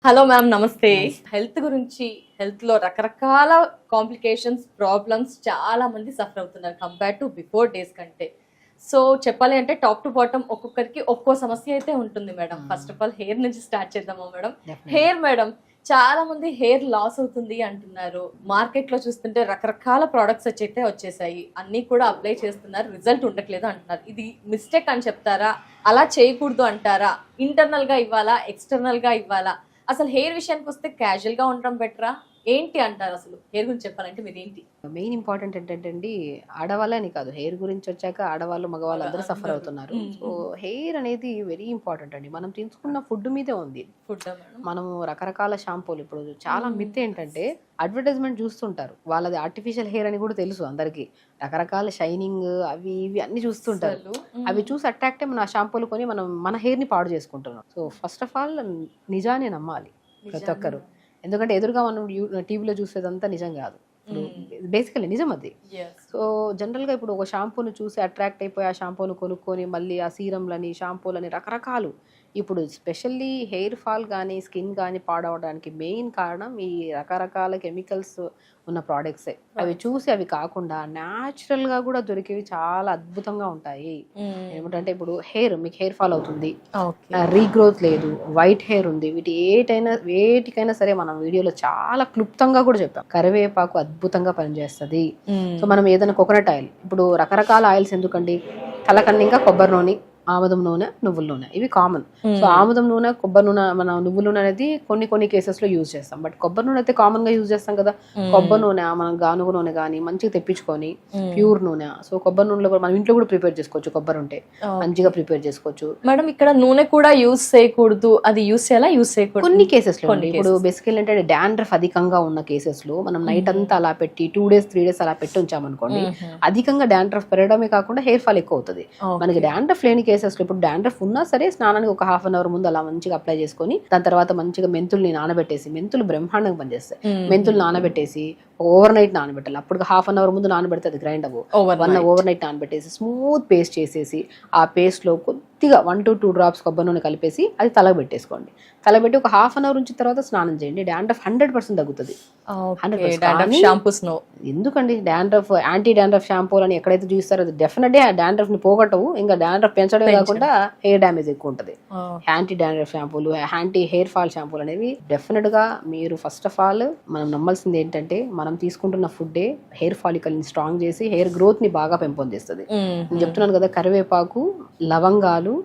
Hello ma'am, నమస్తే. Health గురించి, health లో రకరకాల కాంప్లికేషన్స్, ప్రాబ్లమ్స్ చాలా మంది సఫర్ అవుతున్నారు కంపేర్ టు బిఫోర్ డేస్ కంటే. సో చెప్పాలి అంటే టాప్ టు బాటమ్ ఒక్కొక్కరికి ఒక్కో సమస్య అయితే ఉంటుంది madam. First of all hair నుంచి స్టార్ట్ చేద్దామా మేడం? హెయిర్ మేడం, చాలా మంది హెయిర్ లాస్ అవుతుంది అంటున్నారు. మార్కెట్ లో చూస్తుంటే రకరకాల ప్రోడక్ట్స్ అయితే వచ్చేసాయి, అన్ని కూడా అప్లై చేస్తున్నారు, రిజల్ట్ ఉండట్లేదు అంటున్నారు. ఇది మిస్టేక్ అని చెప్తారా? అలా చేయకూడదు అంటారా? ఇంటర్నల్ గా ఇవ్వాలా, ఎక్స్టర్నల్ గా ఇవ్వాలా? అసలు హెయిర్ విషయానికి వస్తే క్యాజువల్ గా ఉండడం బెటరా? ఏంటి అంటారు? అసలు హెయిర్ గురించి చెప్పాలంటే మీరు ఏంటి? మెయిన్ ఇంపార్టెంట్ ఏంటంటే అండి, ఆడవాళ్ళని కాదు, హెయిర్ గురించి వచ్చాక ఆడవాళ్ళు మగవాళ్ళు అందరూ సఫర్ అవుతున్నారు. సో హెయిర్ అనేది వెరీ ఇంపార్టెంట్ అండి. మనం తీసుకున్న ఫుడ్ మీదే ఉంది. Food madam. మనము రకరకాల షాంపూలు, ఇప్పుడు చాలా మిత్ ఏంటంటే అడ్వర్టైజ్మెంట్ చూస్తుంటారు, వాళ్ళది ఆర్టిఫిషియల్ హెయిర్ అని కూడా తెలుసు అందరికి. రకరకాల షైనింగ్ అవి ఇవి అన్ని చూస్తుంటారు. అవి చూసి అట్రాక్ట్ అయ్యి మన షాంపూలు కొని మనం మన హెయిర్ ని పాడు చేసుకుంటున్నాం. సో ఫస్ట్ ఆఫ్ ఆల్ నిజాన్ని నమ్మాలి ప్రతి ఒక్కరు. ఎందుకంటే ఎదురుగా మనం టీవీలో చూసేదంతా నిజం కాదు. బేసికలీ నిజం అది. సో జనరల్గా ఇప్పుడు ఒక షాంపూను చూసి అట్రాక్ట్ అయిపోయి ఆ షాంపూను కొనుక్కొని మళ్ళీ ఆ సీరంలని, షాంపూలని రకరకాలు. ఇప్పుడు స్పెషల్లీ హెయిర్ ఫాల్ కానీ స్కిన్ కానీ పాడవడానికి మెయిన్ కారణం ఈ రకరకాల కెమికల్స్ ఉన్న ప్రోడక్ట్సే. అవి చూసి అవి కాకుండా న్యాచురల్గా కూడా దొరికేవి చాలా అద్భుతంగా ఉంటాయి. ఏమిటంటే ఇప్పుడు మీకు హెయిర్ ఫాల్ అవుతుంది, రీగ్రోత్ లేదు, వైట్ హెయిర్ ఉంది, వేటికైనా సరే మనం వీడియోలో చాలా క్లుప్తంగా కూడా చెప్పాం. కరివేపాకు అద్భుతంగా పనిచేస్తుంది. సో మనం ఏదైనా కోకోనట్ ఆయిల్, ఇప్పుడు రకరకాల ఆయిల్స్ ఎందుకండి, తలకన్నా ఇంకా కొబ్బరి నూనె, ఆముదం నూనె, నువ్వుల నూనె, ఇవి కామన్. సో ఆముదం నూనె, కొబ్బరి నూనె, మన నువ్వుల నూనె అనేది కొన్ని కేసెస్ లో యూజ్ చేస్తాం. బట్ కొబ్బరి నూనె అయితే కామన్ గా యూజ్ చేస్తాం కదా. కొబ్బరి నూనె మనం గానుగ నూనె కానీ మంచిగా తెప్పించుకొని ప్యూర్ నూనె. సో కొబ్బరి నూనెలో కూడా మనం ఇంట్లో కూడా ప్రిపేర్ చేసుకోవచ్చు. కొబ్బరి ఉంటే మంచిగా ప్రిపేర్ చేసుకోవచ్చు. మేడం ఇక్కడ నూనె కూడా యూజ్ చేయకూడదు, అది యూజ్ చేయాలా, యూజ్ చేయకూడదు కొన్ని కేసెస్ లో. ఇప్పుడు బేసికల్ ఏంటంటే డాండ్రఫ్ అధికంగా ఉన్న కేసెస్ లో మనం నైట్ అంతా అలా పెట్టి 2 days 3 days అలా పెట్టి ఉంచామనుకోండి, అధికంగా డాండ్రఫ్ పెరగడమే కాకుండా హెయిర్ ఫాల్ ఎక్కువ అవుతుంది. మనకి డాండ్రఫ్ లేని కేసెస్ లో, ఇప్పుడు డాండ్రఫ్ ఉన్నా సరే స్నానానికి ఒక 1/2 hour ముందు అలా మంచిగా అప్లై చేసుకొని దాని తర్వాత మంచిగా మెంతుల్ని నానబెట్టేసి, మెంతులు బ్రహ్మాండంగా పనిచేస్తాయి. మెంతులు నానబెట్టేసి ఓవర్ నైట్ నానబెట్టాలి. అప్పుడు 1/2 hour ముందు నానబెడితే అది గ్రైండ్ అవ్వు. ఓవర్ నైట్ నానబెట్టేసి స్మూత్ పేస్ట్ చేసేసి ఆ పేస్ట్ లో కొద్దిగా 1 to 2 drops కొబ్బరి నూనె కలిపేసి అది తలకు పెట్టేసుకోండి. తలబెట్టి ఒక 1/2 hour ఉంచిన తర్వాత స్నానం చేయండి. డాండ్రఫ్ 100% తగ్గుతుంది. ఎందుకండి డాండ్రఫ్, యాంటీ డాండ్రఫ్ షాంపూలు అని ఎక్కడైతే చూస్తారో అది డెఫినెట్లీ ఆ డాండ్రఫ్ ని పోగొట్టవు, ఇంకా డాండ్రఫ్ పెంచడమే కాకుండా హెయిర్ డ్యామేజ్ ఎక్కువ ఉంటుంది. యాంటీ డాండ్రఫ్ షాంపూలు, యాంటీ హెయిర్ ఫాల్ షాంపూలు అనేవి డెఫినెట్ గా మీరు ఫస్ట్ ఆఫ్ ఆల్ మనం నమ్మాల్సింది ఏంటంటే, మనం తీసుకుంటున్న ఫుడ్డే హెయిర్ ఫాలికల్ ని స్ట్రాంగ్ చేసి హెయిర్ గ్రోత్ ని బాగా పెంపొందిస్తుంది. నేను చెప్తున్నాను కదా, కరివేపాకు, లవంగాలు,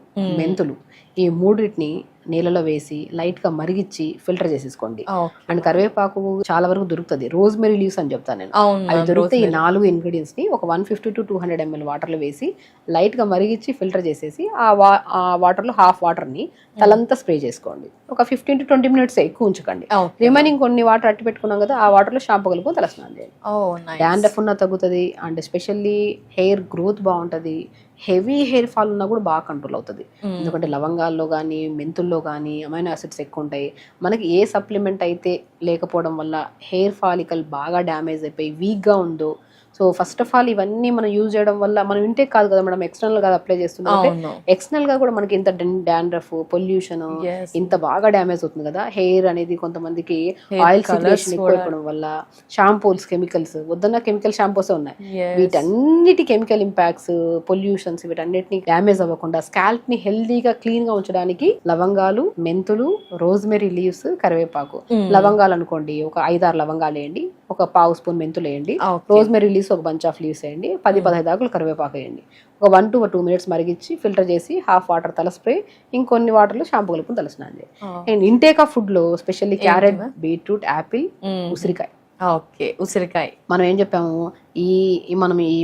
మెంతులు, ఈ మూడింటిని నీళ్ళలో వేసి లైట్ గా మరిగించి ఫిల్టర్ చేసేసుకోండి. అండ్ కరివేపాకు చాలా వరకు దొరుకుతుంది. రోజ్మెరీ లీవ్స్ అని చెప్తాను నేను, అవి దొరికితే ఈ 4 ingredients ని ఒక 150 to 200 ml వాటర్ లో వేసి లైట్ గా మరిగించి ఫిల్టర్ చేసేసి ఆ వాటర్ లో హాఫ్ వాటర్ ని తలంతా స్ప్రే చేసుకోండి. ఒక 15 to 20 minutes ఎక్కువ ఉంచకండి. రిమైనింగ్ కొన్ని వాటర్ అట్టి పెట్టుకున్నాం కదా, ఆ వాటర్ లో షాంపూ కలుపుకొని తలస్నానం చేయండి. డాండ్రఫ్ ఉన్న తగ్గుతుంది. అండ్ స్పెషల్లీ హెయిర్ గ్రోత్ బాగుంటది. హెవీ హెయిర్ ఫాల్ ఉన్నా కూడా బాగా కంట్రోల్ అవుతుంది. ఎందుకంటే లవంగాల్లో కానీ మెంతుల్లో కానీ అమైనో యాసిడ్స్ ఎక్కువ ఉంటాయి. మనకి ఏ సప్లిమెంట్ అయితే లేకపోవడం వల్ల హెయిర్ ఫాలికల్ బాగా డ్యామేజ్ అయిపోయి వీక్గా ఉందో, సో ఫస్ట్ ఆఫ్ ఆల్ ఇవన్నీ మనం యూజ్ చేయడం వల్ల మనం ఇంటే కాదు కదా మేడం, ఎక్స్టర్నల్ గా అప్లై చేస్తున్నాం. ఎక్స్టర్నల్ గా కూడా మనకి ఇంత డాండ్రఫ్, పొల్యూషన్ ఇంత బాగా డ్యామేజ్ అవుతుంది కదా హెయిర్ అనేది. కొంతమందికి ఆయిల్ సిగ్రేషన్ ఎక్కువ అయిపోవడం వల్ల, షాంపూల్స్ కెమికల్స్, వద్దన్న కెమికల్ షాంపూస్ ఉన్నాయి, వీటన్నిటి కెమికల్ ఇంపాక్ట్స్, పొల్యూషన్స్, వీటన్నిటిని డ్యామేజ్ అవ్వకుండా స్కాల్ప్ ని హెల్దీగా క్లీన్ గా ఉంచడానికి లవంగాలు, మెంతులు, రోజ్మెరీ లీవ్స్, కరివేపాకు. లవంగాలు అనుకోండి ఒక 5-6 లవంగాలు వేయండి, ఒక 1/2 spoon మెంతులు వేయండి, రోజ్మెరీ లీవ్స్ ఒక బంచ్ ఆఫ్ లీవ్స్ వేయండి, 10-15 ఆకులు కరివేపాకు వేయండి. ఒక 1 to 2 minutes మరిగించి ఫిల్టర్ చేసి హాఫ్ వాటర్ తల స్ప్రే, ఇంకొన్ని వాటర్లో షాంపూ కలుపుకొని తలస్నానం చేయండి. అండ్ ఇంటేక్ ఆఫ్ ఫుడ్ లో స్పెషల్లీ క్యారెట్, బీట్రూట్, యాపిల్, ఉసిరికాయ. ఉసిరికాయ మనం ఏం చెప్పాము,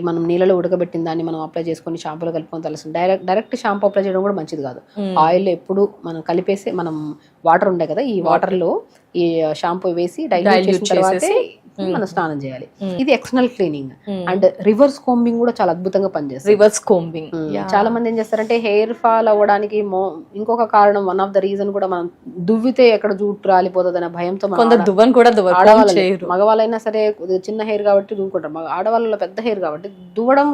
మనం నీళ్ళలో ఉడకబెట్టిన దాన్ని మనం అప్లై చేసుకొని షాంపూలో కలుపుకొని తలసం. డైరెక్ట్ షాంపూ అప్లై చేయడం కూడా మంచిది కాదు. ఆయిల్ ఎప్పుడు మనం కలిపేసి, మనం వాటర్ ఉండే కదా, ఈ వాటర్ లో ఈ షాంపూ వేసి డైల్యూట్ చేసిన తర్వాతే మనం స్నానం చేయాలి. ఇది external cleaning. And reverse combing కూడా చాలా అద్భుతంగా పనిచేస్తుంది. రివర్స్ కోంబింగ్ చాలా మంది ఏం చేస్తారంటే, హెయిర్ ఫాల్ అవ్వడానికి ఇంకొక కారణం, వన్ ఆఫ్ ద రీజన్ కూడా, మనం దువ్వితే ఎక్కడ జుట్టు రాలిపోతుంది అనే భయంతో మగవాళ్ళైనా సరే చిన్న హెయిర్ కాబట్టి దువ్వుకుంటారు. ఆడవాళ్ళలో పెద్ద హెయిర్ కాబట్టి దువ్వడం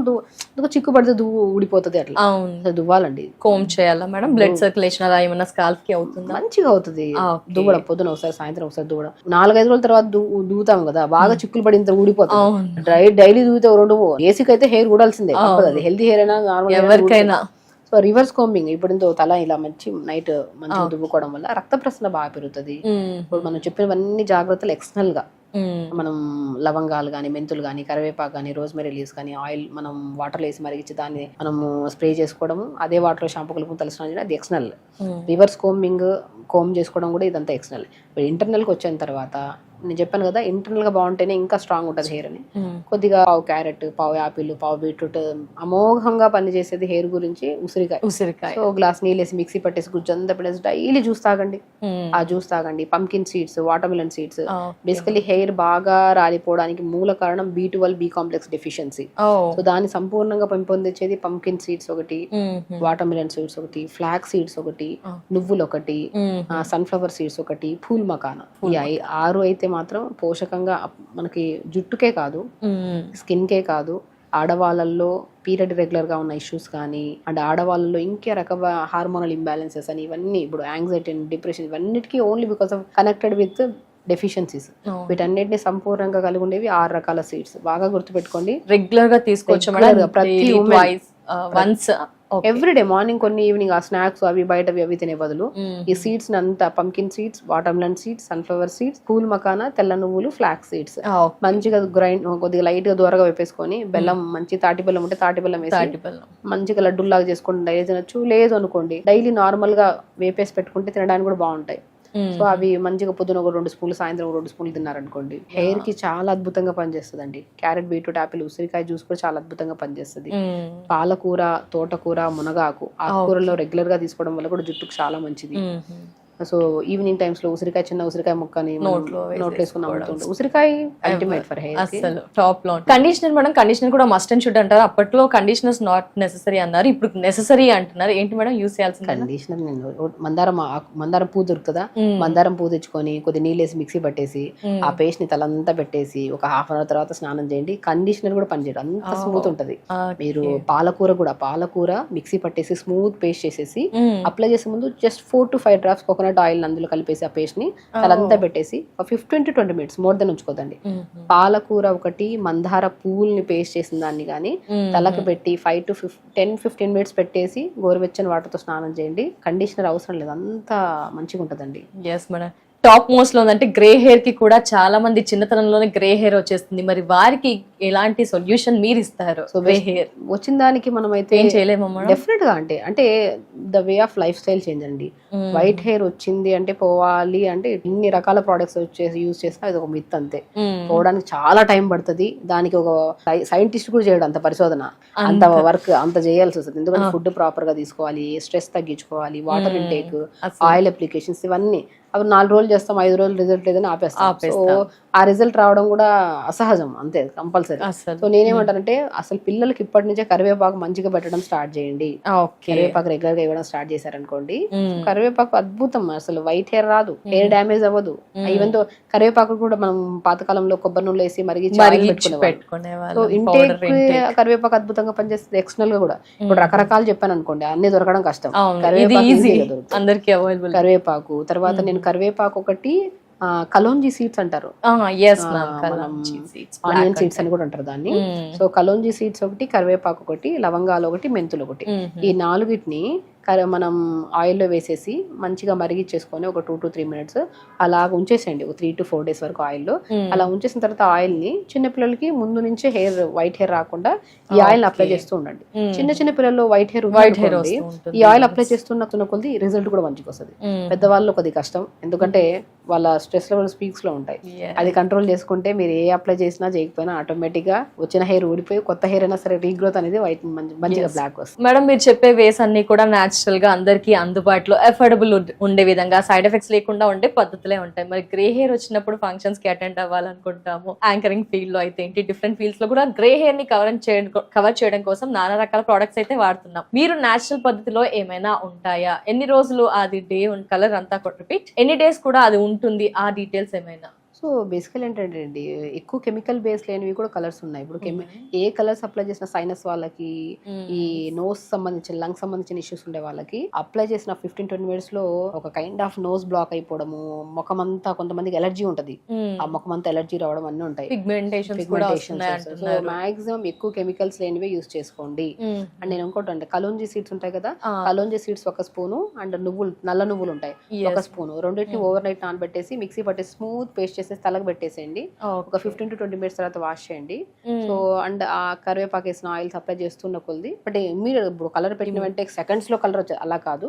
చిక్కు పడితే ఊడిపోతుంది అట్లా. అవును, అసలు దువ్వాలండి. కోమ్ చేయాలా మేడం? బ్లడ్ సర్క్యులేషన్ అలా ఏమన్నా స్కాల్ఫ్ కి అవుతుందా? మంచిగా అవుతుంది దువ్వడం. పొద్దున ఒకసారి సాయంత్రం ఒకసారి దువ్వడం. 4-5 రోజుల తర్వాత దువ్వుతాం కదా, బాగా చిక్కులు పడిన ఊడిపోతుంది. డైలీ దువ్వుతే 2 ఏసీకి అయితే హెయిర్ ఊడాల్సిందే, అది హెల్తీ హెయిర్ అయినా నార్మల్ ఎవరికైనా. సో రివర్స్ కోంబింగ్ ఇప్పుడు తల ఇలా నైట్ మంచిగా దువ్వుకోవడం వల్ల రక్త ప్రసరణ బాగా పెరుగుతుంది. ఇప్పుడు మనం చెప్పినవన్నీ జాగ్రత్తలు ఎక్స్టర్నల్ గా మనం లవంగాలు కానీ, మెంతులు కానీ, కరివేపాకు కానీ, రోజ్మెరీ లీవ్స్ కానీ, ఆయిల్ మనం వాటర్లో వేసి మరిగించి దాన్ని మనం స్ప్రే చేసుకోవడము, అదే వాటర్లో షాంపూ కలుపుకొని తలస్నానం చేయడం, అది ఎక్స్టర్నల్. రివర్స్ కోమ్ చేసుకోవడం కూడా ఇదంతా ఎక్స్టర్నల్. ఇప్పుడు ఇంటర్నల్కి వచ్చిన తర్వాత నేను చెప్పాను కదా, ఇంటర్నల్ గా బాగుంటేనే ఇంకా స్ట్రాంగ్ ఉంటుంది హెయిర్ అని. కొద్దిగా పావు క్యారెట్, పావు యాపిల్, పావు బీట్రూట్ అమోఘంగా పనిచేసేది హెయిర్ గురించి ఉసిరికాయ. సో గ్లాస్ నీళ్ళు వేసి మిక్సీ పట్టేసి గుజ్జంతా పెట్టేసి డైలీ జ్యూస్ తాగండి. ఆ జ్యూస్ తాగండి. Pumpkin seeds, water melon seeds. Basically hair బాగా రాలిపోవడానికి మూల కారణం B12 B complex deficiency. So దాన్ని సంపూర్ణంగా పెంపొందించేది పంకిన్ సీడ్స్ ఒకటి, వాటర్ మిలన్ సీడ్స్ ఒకటి, ఫ్లాక్ సీడ్స్ ఒకటి, నువ్వులు ఒకటి, సన్ఫ్లవర్ సీడ్స్ ఒకటి, పూల్ మకానా. ఈ 6 అయితే మాత్రం పోషకంగా మనకి జుట్టుకే కాదు, స్కిన్ కే కాదు, ఆడవాళ్ళల్లో పీరియడ్ రెగ్యులర్ గా ఉన్న ఇష్యూస్ కానీ, అండ్ ఆడవాళ్ళలో ఇంకే రకమైన హార్మోనల్ ఇంబ్యాలెన్సెస్ అని, ఇవన్నీ ఇప్పుడు యాంగ్జైటీ, డిప్రెషన్, ఇవన్నిటికీ only because of connected with deficiencies. వీటన్నిటిని సంపూర్ణంగా కలిగి ఉండేవి 6 రకాల సీడ్స్. బాగా గుర్తుపెట్టుకోండి, రెగ్యులర్ గా తీసుకోవచ్చు ప్రతి వన్స్ ఎవ్రీడే మార్నింగ్ కొన్ని, ఈవినింగ్ ఆ స్నాక్స్ అవి బయటవి అవి తినే బదులు ఈ సీడ్స్ అంతా pumpkin seeds, water melon seeds, sunflower seeds, pool makhana, తెల్ల నువ్వులు, ఫ్లాక్ సీడ్స్ మంచిగా గ్రైండ్, కొద్దిగా లైట్ గా దూరగా వేపేసుకొని, బెల్లం మంచి తాటి బెల్లం ఉంటే తాటి బెల్లం వేసి మంచిగా లడ్డూలాగా చేసుకుని డైలీ తినొచ్చు. లేదు అనుకోండి డైలీ నార్మల్ గా వేపేసి పెట్టుకుంటే తినడానికి కూడా బాగుంటాయి. సో అవి మంచిగా పొద్దున ఒక 2 స్పూన్లు, సాయంత్రం 2 స్పూన్లు తిన్నారనుకోండి, హెయిర్ కి చాలా అద్భుతంగా పనిచేస్తుంది. క్యారెట్, బీట్రూట్, యాపిల్, ఉసిరికాయ జ్యూస్ కూడా చాలా అద్భుతంగా పనిచేస్తుంది. పాలకూర, తోటకూర, మునగాకు, ఆకుకూరలో రెగ్యులర్ గా తీసుకోవడం వల్ల కూడా జుట్టుకు చాలా మంచిది. సో ఈవినింగ్ టైమ్స్ లో ఉసిరికాయ, చిన్న ఉసిరికాయ ముక్కని నోట్లో వేసుకుని అమ్ముతుంటాం. ఉసిరికాయ అల్టిమేట్ ఫర్ హెయిర్. అసలు టాప్ లో. కండిషనర్ మేడం, కండిషనర్ కూడా మస్ట్ అండ్ షుడ్ అంటారు. అప్పట్లో కండిషనర్స్ నాట్ నెసెసరీ అన్నారు, ఇప్పుడు నెసెసరీ అంటున్నారు. ఏంటి మేడం యూస్ చేయాల్సింది? కండిషనర్ నేను మందారం పువ్వు దొరుకుతుందా, మందారం పువ్వు తెచ్చుకొని కొద్ది నీళ్ళు వేసి మిక్సీ పట్టేసి ఆ పేస్ట్ ని తలంతా పెట్టేసి ఒక హాఫ్ అన్ అవర్ తర్వాత స్నానం చేయండి. కండిషనర్ కూడా పనిచేయడం అంత స్మూత్ ఉంటది. మీరు పాలకూర మిక్సీ పట్టేసి స్మూత్ పేస్ట్ చేసేసి అప్లై చేసే ముందు just 4 to 5 drops coconut oil అందులో కలిపేసి ఆ పేస్ట్ ని తలంతా పెట్టేసి 15 to 20 minutes, మోర్ దెన్ ఉంచుకోదండి. పాలకూర ఒకటి, మందార పువ్వుల్ని పేస్ట్ చేసిన దాన్ని కానీ తలకి పెట్టి 5 to 10-15 minutes పెట్టేసి గోరువెచ్చని వాటర్తో స్నానం చేయండి. కండిషనర్ అవసరం లేదు, అంత మంచిగా ఉంటదండి. Yes madam. టాప్ మోస్ట్ లో అంటే గ్రే హెయిర్ కి కూడా చాలా మంది చిన్నతనంలోనే గ్రే హెయిర్ వచ్చేస్తుంది. మరి వారికి ఎలాంటి సొల్యూషన్ మీరు ఇస్తారు? సో గ్రే హెయిర్ వచ్చిన దానికి మనం అయితే ఏం చేయలేము డెఫినెట్ గా. అంటే the way of life style change అండి. వైట్ హెయిర్ వచ్చింది అంటే పోవాలి అంటే ఇన్ని రకాల ప్రొడక్ట్స్ వచ్చేసి యూజ్ చేసినా అది ఒక మిత్ అంతే. పోవడానికి చాలా టైం పడుతుంది. దానికి ఒక సైంటిస్ట్ కూడా చేయడం అంత పరిశోధన, అంత వర్క్ అంత చేయాల్సి వస్తుంది. ఎందుకంటే ఫుడ్ ప్రాపర్ గా తీసుకోవాలి, స్ట్రెస్ తగ్గించుకోవాలి, వాటర్ ఇంటేక్, ఆయిల్ అప్లికేషన్స్, ఇవన్నీ. అవి 4 రోజులు చేస్తాం, 5 రోజులు రిజల్ట్ లేదని ఆపేస్తాం. సో ఆ రిజల్ట్ రావడం కూడా అసహజం, అంతే కంపల్సరీ. సో నేనేమంటానంటే అసలు పిల్లలకి ఇప్పటి నుంచే కరివేపాకు మంచిగా పెట్టడం స్టార్ట్ చేయండి. కరివేపాకు రెగ్యులర్ గా ఇవ్వడం స్టార్ట్ చేశారనుకోండి, కరివేపాకు అద్భుతం. అసలు వైట్ హెయిర్ రాదు, హెయిర్ డ్యామేజ్ అవ్వదు. ఈవెన్ తో కరివేపాకు కూడా మనం పాతకాలంలో కొబ్బరి నూనె వేసి మరిగించి పెట్టుకునేవాళ్ళం. సో ఇంటేక్ కరివేపాకు అద్భుతంగా పనిచేస్తుంది. ఎక్స్టర్నల్ గా కూడా ఇప్పుడు రకరకాలు చెప్పాను అనుకోండి, అన్ని దొరకడం కష్టం. కరివేపాకు తర్వాత నేను కరివేపాకు ఒకటి, కలోంజీ సీడ్స్ అంటారు, ఆనియన్ సీడ్స్ అని కూడా అంటారు దాన్ని. సో కలోంజీ సీడ్స్ ఒకటి, కరివేపాకు ఒకటి, లవంగాలు ఒకటి, మెంతులు ఒకటి, ఈ 4టిని మనం ఆయిల్లో వేసేసి మంచిగా మరిగిచ్చేసుకొని ఒక 2 to 3 minutes అలా ఉంచేసేయండి, ఒక 3 to 4 days వరకు ఆయిల్లో. అలా ఉంచేసిన తర్వాత ఆయిల్ ని చిన్నపిల్లలకి ముందు నుంచే వైట్ హెయిర్ రాకుండా ఈ ఆయిల్ అప్లై చేస్తూ ఉండండి. చిన్న పిల్లల్లో వైట్ హెయిర్ ఈ ఆయిల్ అప్లై చేస్తున్న కొద్ది రిజల్ట్ కూడా మంచిగా వస్తుంది. పెద్దవాళ్ళు కొద్ది కష్టం, ఎందుకంటే వాళ్ళ స్ట్రెస్ లెవెల్స్ పీక్స్ లో ఉంటాయి. అది కంట్రోల్ చేసుకుంటే మీరు ఏ అప్లై చేసినా చేయకపోయినా ఆటోమేటిక్ గా వచ్చిన హెయిర్ ఊడిపోయి కొత్త హెయిర్ అయినా సరే రీగ్రోత్ అనేది వైట్ మంచిగా బ్లాక్ వస్తుంది. మేడం మీరు చెప్పే వేస్ అన్ని కూడా న్యాచురల్ గా అందరికి అందుబాటులో అఫోర్డబుల్ ఉండే విధంగా, సైడ్ ఎఫెక్ట్స్ లేకుండా ఉండే పద్ధతులే ఉంటాయి. మరి గ్రే హెయిర్ వచ్చినప్పుడు ఫంక్షన్స్ కి అటెండ్ అవ్వాలనుకుంటాము, యాంకరింగ్ ఫీల్డ్ లో అయితే ఏంటి, డిఫరెంట్ ఫీల్డ్స్ లో కూడా గ్రే హెయిర్ ని కవర్ చేయడం కోసం నానా రకాల ప్రొడక్ట్స్ అయితే వాడుతున్నాం. మీరు న్యాచురల్ పద్ధతిలో ఏమైనా ఉంటాయా? ఎన్ని రోజులు అది డే కలర్ అంతా రిపీట్, ఎన్ని డేస్ కూడా అది ఉంటుంది, ఆ డీటెయిల్స్ ఏమైనా? సో సో బేసికల్ ఏంటంటే అండి, ఎక్కువ కెమికల్ బేస్ లేనివి కూడా కలర్స్ ఉన్నాయి. ఇప్పుడు ఏ కలర్స్ అప్లై చేసిన సైనస్ వాళ్ళకి, ఈ నోస్ సంబంధించిన లంగ్ సంబంధించిన ఇష్యూస్ ఉండే వాళ్ళకి అప్లై చేసిన 15-20 మినిట్స్ లో ఒక కైండ్ ఆఫ్ నోస్ బ్లాక్ అయిపోవడము, ముఖం అంతా, కొంతమందికి ఎలర్జీ ఉంటది, ఆ ముఖం అంతా ఎలర్జీ రావడం అన్ని ఉంటాయి. సో మాక్సిమం ఎక్కువ కెమికల్స్ లేనివే యూస్ చేసుకోండి. అండ్ నేను ఇంకోటి అంటే కలోంజీ సీడ్స్ ఉంటాయి కదా, కలోంజీ సీడ్స్ ఒక స్పూను, అండ్ నువ్వులు, నల్ల నువ్వులు ఉంటాయి ఒక స్పూను, రెండింటిని ఓవర్ నైట్ నానబెట్టేసి మిక్సీ పట్టేసి స్మూత్ పేస్ట్ చేసేసి తలకు పెట్టేసేయండి. ఒక 15-20 మినిట్స్ తర్వాత వాష్ చేయండి. సో అండ్ ఆ కరివేపాకు వేసిన ఆయిల్స్ అప్లై చేస్తున్న కొద్ది, బట్ మీరు ఇప్పుడు కలర్ పెట్టిన వెంటనే సెకండ్స్ లో కలర్ వచ్చేది అలా కాదు,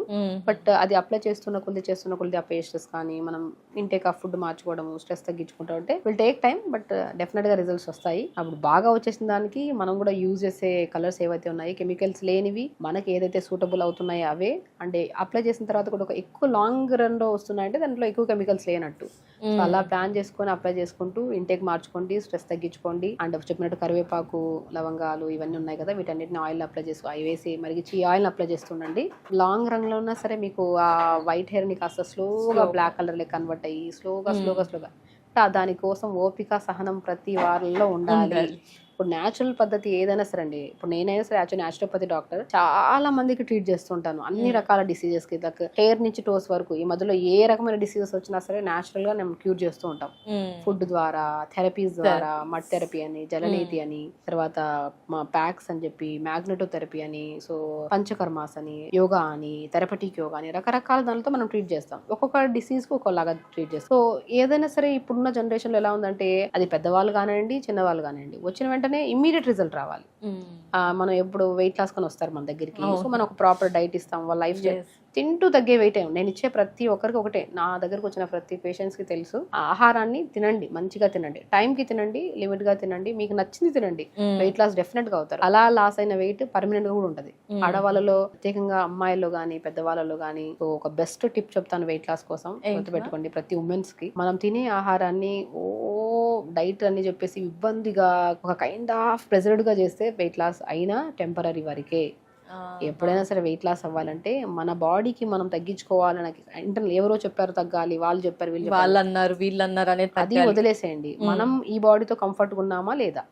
బట్ అది అప్లై చేస్తున్న కొద్ది ఆ పేస్టెస్ కానీ మనం ఇంటేక్ ఆఫ్ ఫుడ్ మార్చుకోవడం, స్ట్రెస్ తగ్గించుకుంటా ఉంటే will take time, but definite గా రిజల్ట్స్ వస్తాయి. అప్పుడు బాగా వచ్చేసిన దానికి మనం కూడా యూజ్ చేసే కలర్స్ ఏవైతే ఉన్నాయి, కెమికల్స్ లేనివి, మనకి ఏదైతే సూటబుల్ అవుతున్నాయో అవే, అంటే అప్లై చేసిన తర్వాత కూడా ఒక ఎక్కువ లాంగ్ రన్ లో వస్తున్నాయంటే దాంట్లో ఎక్కువ కెమికల్స్ లేనట్టు. సో అలా ప్లాన్ చేసుకొని అప్లై చేసుకుంటూ ఇంటేక్ మార్చుకోండి, స్ట్రెస్ తగ్గించుకోండి. అండ్ చెప్పినట్టు కరివేపాకు, లవంగాలు ఇవన్నీ ఉన్నాయి కదా, వీటన్నిటిని ఆయిల్ అప్లై చేసుకో, అవి వేసి మరిగించి ఆయిల్ అప్లై చేస్తుండండి. లాంగ్ రన్ లో ఉన్నా సరే మీకు ఆ వైట్ హెయిర్ ని కాస్త స్లోగా బ్లాక్ కలర్ లో కన్వర్ట్ అయ్యి స్లోగా దానికోసం ఓపిక, సహనం ప్రతి వారంలో ఉండాలి. ఇప్పుడు న్యాచురల్ పద్ధతి ఏదైనా సరే అండి, ఇప్పుడు నేనైనా సరే యాక్చువల్ న్యాచురోపతి డాక్టర్, చాలా మందికి ట్రీట్ చేస్తుంటాను అన్ని రకాల డిసీజెస్ కి, లైక్ హెయిర్ నుంచి టోస్ వరకు. ఈ మధ్యలో ఏ రకమైన డిసీజెస్ వచ్చినా సరే న్యాచురల్ గా మేము క్యూర్ చేస్తూ ఉంటాం. ఫుడ్ ద్వారా, థెరపీస్ ద్వారా, మడ్ థెరపీ అని, జలనీతి అని, తర్వాత మా ప్యాక్స్ అని చెప్పి, మ్యాగ్నెటో థెరపీ అని, సో పంచకర్మాస్ అని, యోగా అని, థెరపటిక్ యోగా అని, రకరకాల దానితో మనం ట్రీట్ చేస్తాం. ఒక్కొక్క డిసీజ్ కు ఒక్కొక్కలాగా ట్రీట్ చేస్తాం. సో ఏదైనా సరే ఇప్పుడున్న జనరేషన్ లో ఎలా ఉందంటే, అది పెద్దవాళ్ళు కానివ్వండి, చిన్నవాళ్ళు కానివ్వండి, వచ్చిన వెంటనే ఇమ్మీడియట్ రిజల్ట్ రావాలి. మనం ఎప్పుడు వెయిట్ లాస్ కొని వస్తారు మన దగ్గరికి, సో మనం ఒక ప్రాపర్ డైట్ ఇస్తాం, వాళ్ళ లైఫ్ తింటూ తగ్గే వెయిట్ ఏం నేను ఇచ్చే ప్రతి ఒక్కరికి ఒకటే, నా దగ్గరకు వచ్చిన ప్రతి పేషెంట్స్ కి తెలుసు, ఆహారాన్ని తినండి, మంచిగా తినండి, టైం కి తినండి, లిమిట్ గా తినండి, మీకు నచ్చింది తినండి, వెయిట్ లాస్ డెఫినెట్ గా అవుతారు. అలా లాస్ అయిన వెయిట్ పర్మనెంట్ గా కూడా ఉంటది. ఆడవాళ్ళలో ప్రత్యేకంగా, అమ్మాయిల్లో గానీ పెద్దవాళ్ళలో గానీ ఒక బెస్ట్ టిప్ చెప్తాను వెయిట్ లాస్ కోసం, గుర్తుపెట్టుకోండి. ప్రతి ఉమెన్స్ కి మనం తినే ఆహారాన్ని డైట్ అని చెప్పేసి ఇబ్బందిగా ఒక కైండ్ ఆఫ్ ప్రెజర్డ్ గా చేస్తే వెయిట్ లాస్ అయినా టెంపరీ వరకే. ఎప్పుడైనా సరే వెయిట్ లాస్ అవ్వాలంటే మన బాడీకి మనం తగ్గించుకోవాలని, ఇంటర్నల్ ఎవరో చెప్పారు తగ్గాలి, వాళ్ళు చెప్పారు, వాళ్ళు అన్నారు, వీళ్ళు అన్నారు అనేది అది వదిలేసేయండి. మనం ఈ బాడీతో కంఫర్ట్ గా ఉన్నామా లేదా,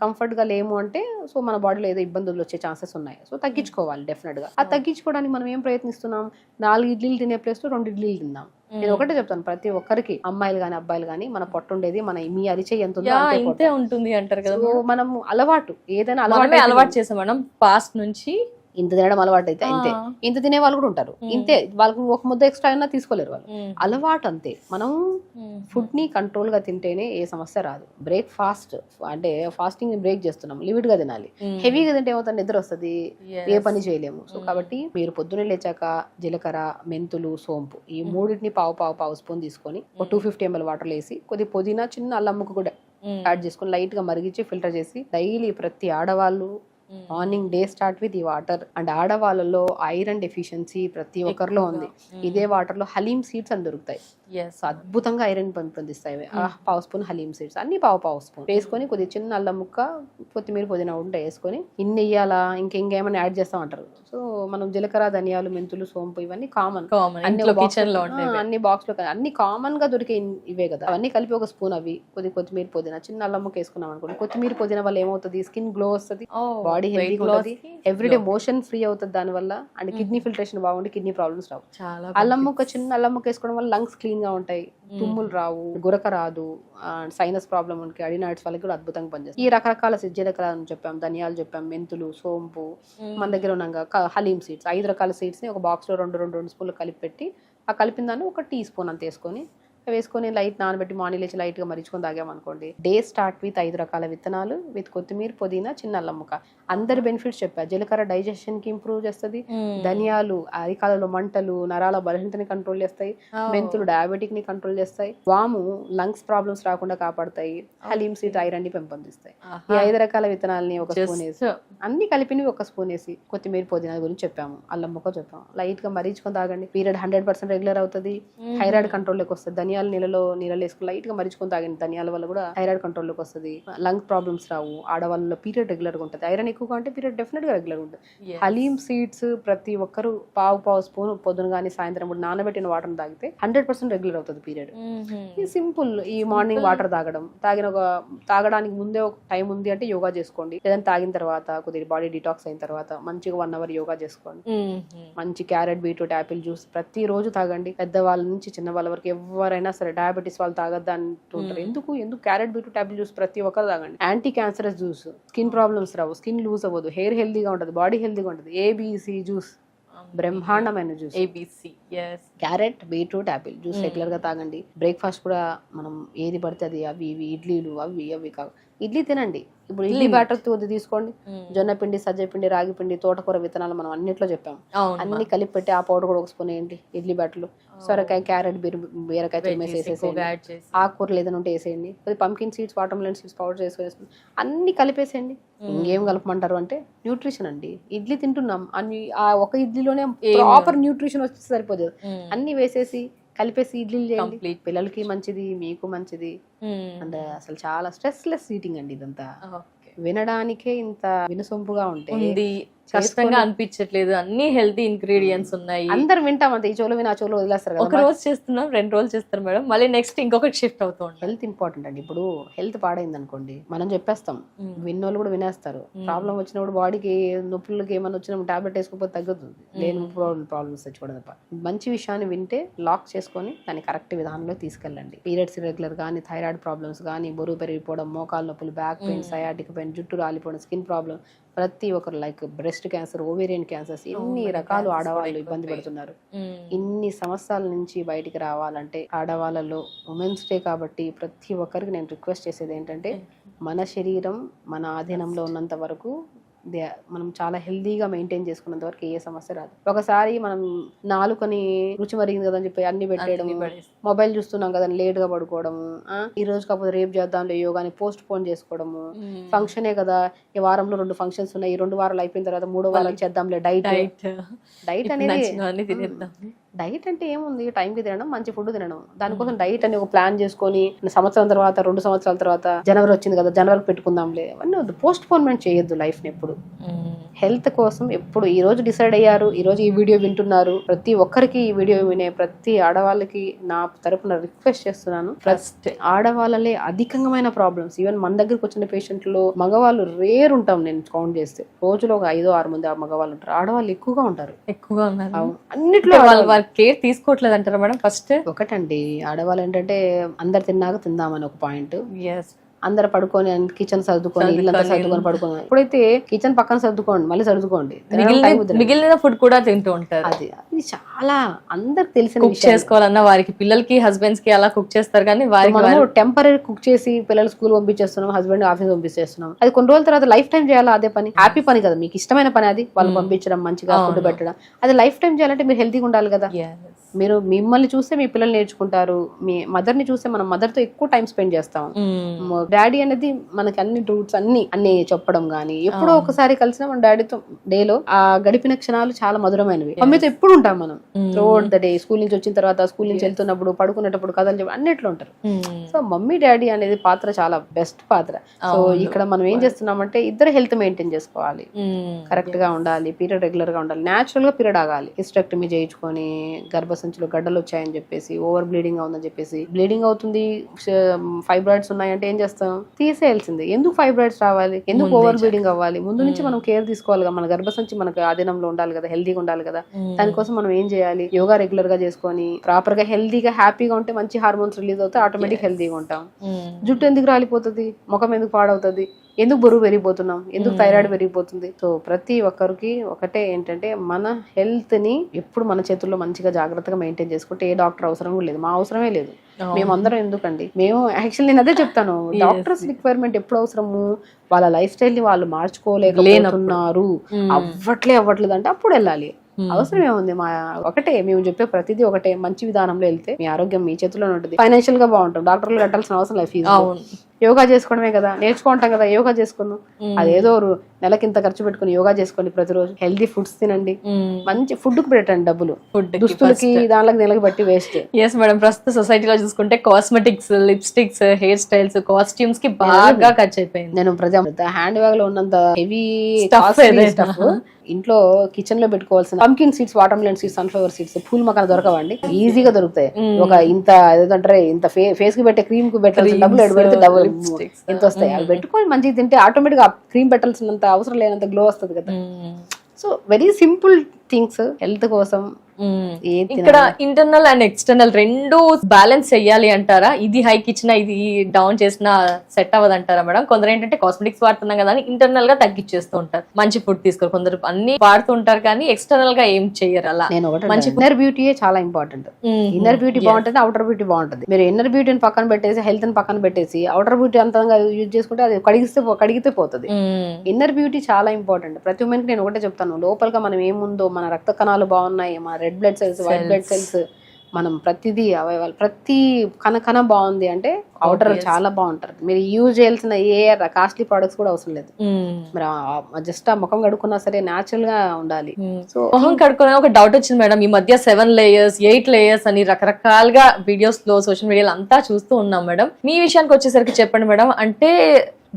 కంఫర్ట్ గా లేము అంటే సో మన బాడీలో ఏదో ఇబ్బందులు వచ్చే ఛాన్సెస్ ఉన్నాయి. సో తగ్గించుకోవాలి డెఫినెట్ గా. ఆ తగ్గించుకోవడానికి మనం ఏం ప్రయత్నిస్తున్నాం, 4 ఇడ్లీలు తినే ప్లేస్ లో 2 ఇడ్లీలు తిన్నాం. నేను ఒకటే చెప్తాను, ప్రతి ఒక్కరికి, అమ్మాయిలు గానీ అబ్బాయిలు గానీ, మన పొట్ట ఉండేది మన మీ అరిచేయి ఎంత ఉందో ఉంటుంది అంటారు కదా. మనం అలవాటు ఏదైనా అలవాటు చేసాం మనం పాస్ట్ నుంచి. ఇంత తినడం అలవాటు అయితే అంతే, ఇంత తినే వాళ్ళు కూడా ఉంటారు, ఇంతే, వాళ్ళకి ఒక ముద్ద ఎక్స్ట్రా అయినా తీసుకోలేరు వాళ్ళు, అలవాటు అంతే. మనం ఫుడ్ ని కంట్రోల్ గా తింటేనే ఏ సమస్య రాదు. బ్రేక్ఫాస్ట్ అంటే ఫాస్టింగ్ బ్రేక్ చేస్తున్నాం, లిమిట్ గా తినాలి. హెవీగా తింటే ఏమవుతుంది, నిద్ర వస్తుంది, ఏ పని చేయలేము. సో కాబట్టి మీరు పొద్దున్నే లేచాక జీలకర్ర, మెంతులు, సోంపు ఈ మూడింటిని పావు స్పూన్ తీసుకొని ఒక 250 ml వాటర్ వేసి కొద్ది పుదీనా, చిన్న అల్లం ముక్క కూడా యాడ్ చేసుకొని లైట్ గా మరిగించి ఫిల్టర్ చేసి డైలీ ప్రతి ఆడవాళ్ళు మార్నింగ్ డే స్టార్ట్ విత్ ఈ వాటర్. అండ్ ఆడవాళ్ళలో ఐరన్ డెఫిషియన్సీ ప్రతి ఒక్కరిలో ఉంది. ఇదే వాటర్ లో హలీమ్ సీడ్స్ అని దొరుకుతాయి, అద్భుతంగా ఐరన్ పెంపొందిస్తాయి. పావు స్పూన్ హలీమ్ సీడ్స్ అన్ని పావు స్పూన్ వేసుకొని కొద్ది చిన్న అల్లం ముక్క, కొత్తిమీర, పుదీనా ఉంటే వేసుకొని, ఇన్ని వేయాలా ఇంకేమైనా యాడ్ చేస్తామంటారు. సో మనం జీలకర్ర, ధనియాలు, మెంతులు, సోంపు ఇవన్నీ కామన్, అన్ని బాక్స్ లో అన్ని కామన్ గా దొరికే ఇవే కదా, అవన్నీ కలిపి ఒక స్పూన్, అవి కొత్తిమీర, పుదీనా, చిన్న అల్లం ముక్క వేసుకున్నాం అనుకోండి. కొత్తిమీర, పుదీనా వల్ల ఏమవుతుంది, స్కిన్ గ్లో వస్తుంది, బాడీ హెల్తీగా ఉంటుంది, ఎవ్రీడే మోషన్ ఫ్రీ అవుతుంది దాని వల్ల, అండ్ కిడ్నీ ఫిల్టరేషన్ బాగుండి కిడ్నీ ప్రాబ్లమ్స్ రావు. అల్లం ముక్క, చిన్న అల్లం ముక్క వేసుకోవడం వల్ల లంగ్స్ క్లీన్ గా ఉంటాయి, తుమ్ములు రావు, గురక రాదు, సైనస్ ప్రాబ్లం ఉంటే అడినాయిడ్స్ వాళ్ళకి కూడా అద్భుతంగా పనిచేస్తుంది. ఈ రకరకాల జీలకర్ర చెప్పాం, ధనియాలు చెప్పాం, మెంతులు, సోంపు, మన దగ్గర ఉన్నాక హలీమ్ సీడ్స్, 5 రకాల సీడ్స్ ని ఒక బాక్స్ లో 2 స్పూన్లు కలిపి పెట్టి, ఆ కలిపిన దాన్ని 1 టీ స్పూన్ అంత వేసుకొని లైట్ నానబెట్టి మార్నింగ్ లేచి లైట్ గా మరిచుకొని తాగామనుకోండి. డే స్టార్ట్ విత్ 5 రకాల విత్తనాలు విత్ కొత్తిమీర, పుదీనా, చిన్న అల్లం ముక్క. అందరి బెనిఫిట్స్ చెప్పా. జీలకర్ర డైజెషన్ కి ఇంప్రూవ్ చేస్తుంది, ధనియాలు అరికాలలో మంటలు, నరాల బలహీనతని కంట్రోల్ చేస్తాయి, మెంతులు డయాబెటిక్ ని కంట్రోల్ చేస్తాయి, వాము లంగ్స్ ప్రాబ్లమ్స్ రాకుండా కాపాడతాయి, హలీమ్ సీడ్ ఐరన్ ని పెంపొందిస్తాయి. ఈ 5 రకాల విత్తనాలని 1 స్పూన్ వేసి, అన్ని కలిపినవి 1 స్పూన్ వేసి, కొత్తిమీర, పుదీనా గురించి చెప్పాము, అల్లం ముక్క చెప్పాము, లైట్ గా మరిచుకొని తాగండి. పీరియడ్ 100% రెగ్యులర్ అవుతుంది, థైరాయిడ్ కంట్రోల్ లోకి వస్తుంది, ధనియాల నీళ్ళలో వేసుకుని లైట్ గా మరిచుకొని తాగండి. ధనియాల వల్ల కూడా థైరాయిడ్ కంట్రోల్ లోకి వస్తుంది, లంగ్ ప్రాబ్లమ్స్ రావు, ఆడవాళ్ళలో పీరియడ్ రెగ్యులర్ గా ఉంటుంది. ఐరన్ ఎక్కువగా ఉంటే పీరియడ్ డెఫినెట్ గా రెగ్యులర్ ఉంటుంది. హలీమ్ సీడ్స్ ప్రతి ఒక్కరు పావు స్పూన్ పొద్దున కానీ సాయంత్రం కూడా నానబెట్టిన వాటర్ తాగితే 100% రెగ్యులర్ అవుతుంది పీరియడ్. ఇది సింపుల్. ఈ మార్నింగ్ వాటర్ తాగడానికి ముందే ఒక టైం ఉంది అంటే యోగా చేసుకోండి, లేదంటే తాగిన తర్వాత కొద్దిగా బాడీ డిటాక్స్ అయిన తర్వాత మంచిగా 1 hour యోగా చేసుకోండి. మంచి క్యారెట్, బీట్రూట్, యాపిల్ జ్యూస్ ప్రతి రోజు తాగండి. పెద్దవాళ్ళ నుంచి చిన్న వాళ్ళ వరకు ఎవరైనా సరే డయాబెటీస్ వాళ్ళు తాగద్దా అంటుంటారు. ఎందుకు క్యారెట్, బీట్రూట్, యాపిల్ జ్యూస్ ప్రతి ఒక్కరు తాగండి. Anti cancerous juice, skin problems రావు, స్కిన్ లూజ్ అవ్వదు, హెయిర్ హెల్దీగా ఉంటుంది, బాడీ హెల్దీగా ఉంటుంది. ABC జ్యూస్ బ్రహ్మాండమైన జ్యూస్. ABC, carrot, beetroot, apple juice regular గా తాగండి. బ్రేక్ఫాస్ట్ కూడా మనం ఏది పడితే అది అవి ఇడ్లీలు అవి కావు, ఇడ్లీ తినండి. ఇప్పుడు ఇడ్లీ బ్యాటర్ తీసుకోండి, జొన్న పిండి, సజ్జ పిండి, రాగి పిండి, తోటకూర విత్తనాలు మనం అన్నిట్లో చెప్పాం, అన్ని కలిపి పెట్టి ఆ పౌడర్ కూడా ఒక స్పూన్ వేయండి ఇడ్లీ బ్యాటర్లు. సొరకాయ, క్యారెట్, బీరకాయ తురిమేసి వేసేసేయండి. ఆకుకూరలు ఏదైనా ఉంటే వేసేయండి. Pumpkin seeds, water melon seeds powder చేసుకుని అన్ని కలిపేసేయండి. ఇంకేం కలపమంటారు అంటే న్యూట్రిషన్ అండి. ఇడ్లీ తింటున్నాం అన్ని, ఆ ఒక ఇడ్లీలోనే ప్రాపర్ న్యూట్రిషన్ వచ్చి సరిపోదు. అన్ని వేసేసి కలిపేసి ఇడ్లీలు చేయండి. పిల్లలకి మంచిది, మీకు మంచిది. అండ్ అసలు చాలా స్ట్రెస్ లెస్ ఈటింగ్ అండి ఇదంతా. వినడానికే ఇంత వినసొంపుగా ఉంటుంది, కష్టంగా అనిపించట్లేదు. అన్ని హెల్తీ ఇంగ్రీడియంట్స్ ఉన్నాయి. అందరు వింటాం అంతే, ఈ చోలో విని ఆ చోలో వదిలేస్తారు కదా. ఒక రోజు చేస్తున్నాం, 2 రోజులు చేస్తారు మేడం, మళ్ళీ నెక్స్ట్ ఇంకొకటి షిఫ్ట్ అవుతూ ఉంటాం. హెల్త్ ఇంపార్టెంట్ అండి. ఇప్పుడు హెల్త్ పాడైంది అనుకోండి, మనం చెప్పేస్తాం, విన్నోళ్ళు కూడా వినేస్తారు. ప్రాబ్లం వచ్చినప్పుడు బాడీకి నొప్పులకి ఏమైనా వచ్చినప్పుడు టాబ్లెట్ వేసుకోకపోతే తగ్గుతుంది, లేని ప్రాబ్లమ్స్ తెచ్చుకోవడం తప్ప. మంచి విషయాన్ని వింటే లాక్ చేసుకొని దాన్ని కరెక్ట్ విధానంలో తీసుకెళ్ళండి. పీరియడ్స్ ఇర్రెగ్యులర్ కానీ, థైరాయిడ్ ప్రాబ్లమ్స్ కానీ, బరువు పెరిగిపోవడం, మోకాలు నొప్పులు, బ్యాక్ పెయిన్, సయాటిక్ పెయిన్, జుట్టు రాలిపోవడం, స్కిన్ ప్రాబ్లం, ప్రతి ఒక్కరు like breast cancer, ovarian cancers, ఇన్ని రకాలు ఆడవాళ్ళు ఇబ్బంది పడుతున్నారు. ఇన్ని సమస్యల నుంచి బయటికి రావాలంటే ఆడవాళ్ళలో ఉమెన్స్ డే కాబట్టి ప్రతి ఒక్కరికి నేను రిక్వెస్ట్ చేసేది ఏంటంటే, మన శరీరం మన ఆధీనంలో ఉన్నంత వరకు మనం చాలా హెల్దీగా మెయింటైన్ చేసుకున్నంత వరకు ఏ సమస్య రాదు. ఒకసారి మనం నాలుకని రుచి మరిగింది కదా అని చెప్పి అన్ని పెట్టేయడం, మొబైల్ చూస్తున్నాం కదా లేట్ గా పడుకోవడము, ఈ రోజు కాకపోతే రేపు చేద్దాంలే యోగాని పోస్ట్ పోన్ చేసుకోవడము, ఫంక్షనే కదా ఈ వారంలో 2 ఫంక్షన్స్ ఉన్నాయి, ఈ 2 వారాలు అయిపోయిన తర్వాత 3వ వారం చేద్దాంలే డైట్ అనేది. డైట్ అంటే ఏముంది, టైంకి తినడం, మంచి ఫుడ్ తినడం. దానికోసం డైట్ అని ఒక ప్లాన్ చేసుకొని సంవత్సరం తర్వాత 2 సంవత్సరాల తర్వాత జనవరి వచ్చింది కదా జనవరికి పెట్టుకుందాంలే అవన్నీ వద్దు. పోస్ట్ పోన్మెంట్ చేయొద్దు లైఫ్ ని ఎప్పుడు. హెల్త్ కోసం ఎప్పుడు ఈ రోజు డిసైడ్ అయ్యారు, ఈ రోజు ఈ వీడియో వింటున్నారు, ప్రతి ఒక్కరికి ఈ వీడియో వినే ప్రతి ఆడవాళ్ళకి నా తరపున రిక్వెస్ట్ చేస్తున్నాను, ఫస్ట్ ఆడవాళ్ళలే అధికమైన ప్రాబ్లమ్స్. ఈవెన్ మన దగ్గరకు వచ్చిన పేషెంట్లో మగవాళ్ళు రేర్ ఉంటాం, నేను కౌంట్ చేస్తే రోజులో ఒక 5-6 మంది మగవాళ్ళు ఉంటారు, ఆడవాళ్ళు ఎక్కువగా ఉంటారు. అన్నిట్లో కేర్ తీసుకోవట్లేదు అంటారా మేడం? ఫస్ట్ ఒకటండి, ఆడవాళ్ళు ఏంటంటే అందరు తిన్నాక తిందామని ఒక పాయింట్, అందరు పడుకొని కిచెన్ సర్దుకొని ఇల్లంతా సర్దుకొని పడుకోండి. ఇప్పుడైతే కిచెన్ పక్కన సర్దుకోండి, మళ్ళీ సర్దుకోండి, మిగిలిన ఫుడ్ కూడా తింటూ ఉంటారు. అది చాలా అందరికి తెలిసిన కుక్ చేసుకోవాలన్నా వారికి, పిల్లలకి, హస్బెండ్స్ కి అలా కుక్ చేస్తారు, కానీ వారికి టెంపరీ కుక్ చేసి పిల్లలు స్కూల్ పంపించేస్తున్నాం, హస్బెండ్ ఆఫీస్ పంపించేస్తున్నాం. అది కొన్ని రోజుల తర్వాత లైఫ్ టైం చేయాలా అదే పని, హ్యాపీ పని కదా, మీకు ఇష్టమైన పని అది, వాళ్ళు పంపించడం, మంచిగా ఫుడ్ పెట్టడం, అది లైఫ్ టైం చేయాలంటే మీరు హెల్తీగా ఉండాలి కదా. మీరు మిమ్మల్ని చూస్తే మీ పిల్లలు నేర్చుకుంటారు, మీ మదర్ ని చూస్తే మనం మదర్ తో ఎక్కువ టైం స్పెండ్ చేస్తాం. డాడీ అనేది మనకి అన్ని రూట్స్ అన్ని చెప్పడం గానీ, ఎప్పుడో ఒకసారి కలిసిన మన డాడీతో డేలో ఆ గడిపిన క్షణాలు చాలా మధురమైనవి. మమ్మీతో ఎప్పుడు ఉంటాం మనం త్రూఅవుట్ ద డే. స్కూల్ నుంచి వచ్చిన తర్వాత, స్కూల్ నుంచి వెళ్తున్నప్పుడు, పడుకునేటప్పుడు కథలు చెప్పి అన్నిట్లో ఉంటారు. సో మమ్మీ డాడీ అనేది పాత్ర చాలా బెస్ట్ పాత్ర. సో ఇక్కడ మనం ఏం చేస్తున్నామంటే ఇద్దరు హెల్త్ మెయింటైన్ చేసుకోవాలి, కరెక్ట్ గా ఉండాలి, పీరియడ్ రెగ్యులర్ గా ఉండాలి, న్యాచురల్ గా పీరియడ్ ఆగాలి. హిస్టెక్టమీ చేయించుకొని గర్భసంచిలో గడ్డలు వచ్చాయని చెప్పేసి, ఓవర్ బ్లీడింగ్ అవుతుందని చెప్పేసి, బ్లీడింగ్ అవుతుంది, ఫైబ్రాయిడ్స్ ఉన్నాయంటే ఏం చేస్తాం, తీసేయాల్సిందే. ఎందుకు ఫైబ్రాయిడ్స్ రావాలి, ఎందుకు ఓవర్ బ్లీడింగ్ అవ్వాలి? ముందు నుంచి మనం కేర్ తీసుకోవాలి కదా, మన గర్భసంచి మనకు ఆధీనంలో ఉండాలి కదా, హెల్దీగా ఉండాలి కదా. దానికోసం మనం ఏం చేయాలి, యోగా రెగ్యులర్ గా చేసుకొని ప్రాపర్ గా హెల్దీగా హ్యాపీగా ఉంటే మంచి హార్మోన్స్ రిలీజ్ అవుతాయి, ఆటోమేటిక్ హెల్దీగా ఉంటాం. జుట్టు ఎందుకు రాలిపోతుంది, ముఖం ఎందుకు పాడవుతుంది, ఎందుకు బరువు పెరిగిపోతున్నాం, ఎందుకు థైరాయిడ్ పెరిగిపోతుంది? సో ప్రతి ఒక్కరికి ఒకటే ఏంటంటే, మన హెల్త్ ని ఎప్పుడు మన చేతుల్లో మంచిగా జాగ్రత్తగా మెయింటైన్ చేసుకుంటే ఏ డాక్టర్ అవసరం లేదు, మా అవసరమే లేదు. మేమందరం ఎందుకండి, మేము యాక్చువల్లీ నేను అదే చెప్తాను, డాక్టర్స్ రిక్వైర్మెంట్ ఎప్పుడు అవసరము, వాళ్ళ లైఫ్ స్టైల్ ని వాళ్ళు మార్చుకోలేకపోతున్నారు, అవ్వట్లేదు అంటే అప్పుడు వెళ్ళాలి. అవసరం ఏముంది, మా ఒకటే మేము చెప్పే ప్రతిదీ ఒకటే, మంచి విధానంలో వెళ్తే మీ ఆరోగ్యం మీ చేతిలోనే ఉంటుంది, ఫైనాన్షియల్ గా బాగుంటాం, డాక్టర్లు కట్టాల్సిన అవసరం లేదు, ఫీజు యోగా చేసుకోవడమే కదా, నేర్చుకుంటాం కదా, యోగా చేసుకున్నాం. అదేదో నెలకి ఇంత ఖర్చు పెట్టుకుని యోగా చేసుకోండి, ప్రతిరోజు హెల్దీ ఫుడ్స్ తినండి, మంచి ఫుడ్ కి పెట్టండి డబ్బులు, దుస్తులకి దానికి నెలకి బట్టి వేస్ట్. ఎస్ మేడం, ప్రస్తుత సొసైటీలో చూసుకుంటే cosmetics, lipsticks, hair styles, costumes కి బాగా ఖర్చు అయిపోయింది. నేను హ్యాండ్ బ్యాగ్ లో ఉన్నంత హెవీ స్టఫ్ ఇంట్లో కిచెన్ లో పెట్టుకోవాల్సిన pumpkin seeds, water melon seeds, sunflower seeds, pool మకాన దొరకవండి, ఈజీగా దొరుకుతాయి. ఒక ఇంత ఏదంటారు ఇంత ఫేస్ కి పెట్టే క్రీమ్ కి పెట్టాల్సిన డబ్బులు ఎడు పెడితే డబ్బులు ఇంత వస్తాయి. అవి పెట్టుకొని మంచిగా తింటే ఆటోమేటిక్ గా క్రీమ్ పెట్టాల్సినంత అవసరం లేనంత గ్లో వస్తుంది కదా. So very simple things health కోసం. ఇక్కడ ఇంటర్నల్ అండ్ ఎక్స్టర్నల్ రెండు బ్యాలెన్స్ చెయ్యాలి అంటారా? ఇది హైక్ ఇచ్చినా ఇది డౌన్ చేసినా సెట్ అవ్వదు అంటారా మేడం? కొందరు ఏంటంటే కాస్మెటిక్స్ వాడుతున్నాం కదా అని ఇంటర్నల్ గా తగ్గించేస్తూ ఉంటారు, మంచి ఫుడ్ తీసుకోరు. కొందరు అన్ని వాడుతూ ఉంటారు కానీ ఎక్స్టర్నల్ గా ఏం చెయ్యరు. అలా నేను మంచి ఇన్నర్ బ్యూటీ చాలా ఇంపార్టెంట్. ఇన్నర్ బ్యూటీ బాగుంటుంది, అవుటర్ బ్యూటీ బాగుంటుంది. మీరు ఇన్నర్ బ్యూటీని పక్కన పెట్టేసి హెల్త్ ని పక్కన పెట్టేసి అవుటర్ బ్యూటీ అంతంగా యూజ్ చేసుకుంటే అది కడిగితే పోతుంది. ఇన్నర్ బ్యూటీ చాలా ఇంపార్టెంట్. ప్రతి ఉమెన్ కి నేను ఒకటే చెప్తాను, లోపలగా మనం ఏముందో, మన రక్త కణాలు బాగున్నాయి, మన red blood cells, white blood cells, మనం ప్రతిదీ అవయవాలు ప్రతి కణ బాగుంది అంటే అవుటర్ చాలా బాగుంటారు. మీరు యూజ్ చేయాల్సిన ఏ కాస్ట్లీ ప్రొడక్ట్స్ కూడా అవసరం లేదు. మరి జస్ట్ ఆ ముఖం కడుక్కున్నా సరే న్యాచురల్ గా ఉండాలి. సో మొహం కడుక్కునే ఒక డౌట్ వచ్చింది మేడం, ఈ మధ్య 7 layers 8 layers అని రకరకాలుగా వీడియోస్ లో సోషల్ మీడియాలో అంతా చూస్తూ ఉన్నాం మేడం. మీ విషయానికి వచ్చేసరికి చెప్పండి మేడం, అంటే